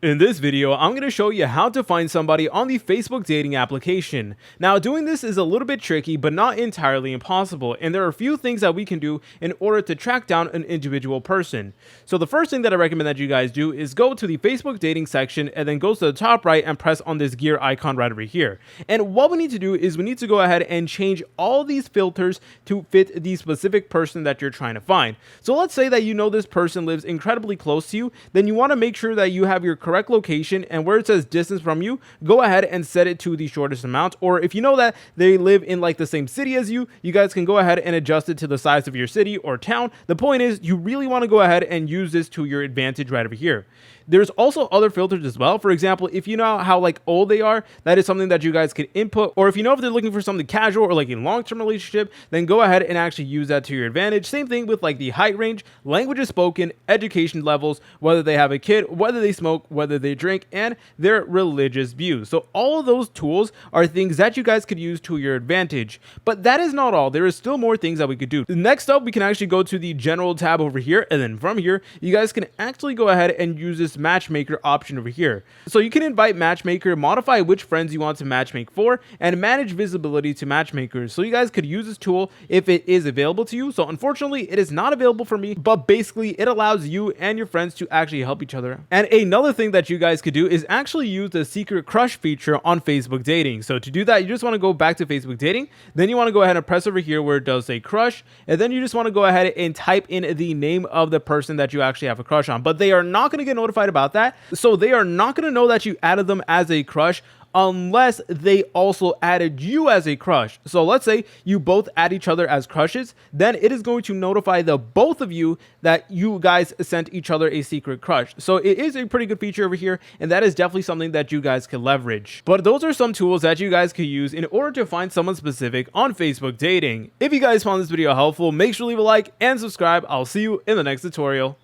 In this video, I'm going to show you how to find somebody on the Facebook dating application. Now, doing this is a little bit tricky, but not entirely impossible, and there are a few things that we can do in order to track down an individual person. So the first thing that I recommend that you guys do is go to the Facebook dating section and then go to the top right and press on this gear icon right over here. And what we need to do is we need to go ahead and change all these filters to fit the specific person that you're trying to find. So let's say that you know this person lives incredibly close to you, then you want to make sure that you have your correct location, and where it says distance from you, go ahead and set it to the shortest amount. Or if you know that they live in like the same city as you guys can go ahead and adjust it to the size of your city or town. The point is, you really want to go ahead and use this to your advantage right over here. There's also other filters as well. For example, if you know how like old they are, that is something that you guys could input. Or if you know if they're looking for something casual or like a long-term relationship, then go ahead and actually use that to your advantage. Same thing with like the height range, languages spoken, education levels, whether they have a kid, whether they smoke, whether they drink, and their religious views. So all of those tools are things that you guys could use to your advantage. But that is not all. There is still more things that we could do. Next up, we can actually go to the general tab over here, and then from here, you guys can actually go ahead and use this matchmaker option over here. So you can invite matchmaker, modify which friends you want to matchmake for, and manage visibility to matchmakers. So you guys could use this tool if it is available to you. So unfortunately, it is not available for me, but basically it allows you and your friends to actually help each other. And another thing that you guys could do is actually use the secret crush feature on Facebook dating. So to do that, you just want to go back to Facebook dating, then you want to go ahead and press over here where it does say crush, and then you just want to go ahead and type in the name of the person that you actually have a crush on. But they are not going to get notified about that. So they are not going to know that you added them as a crush unless they also added you as a crush. So let's say you both add each other as crushes, then it is going to notify the both of you that you guys sent each other a secret crush. So it is a pretty good feature over here, and that is definitely something that you guys can leverage. But those are some tools that you guys could use in order to find someone specific on Facebook dating. If you guys found this video helpful, make sure to leave a like and subscribe. I'll see you in the next tutorial.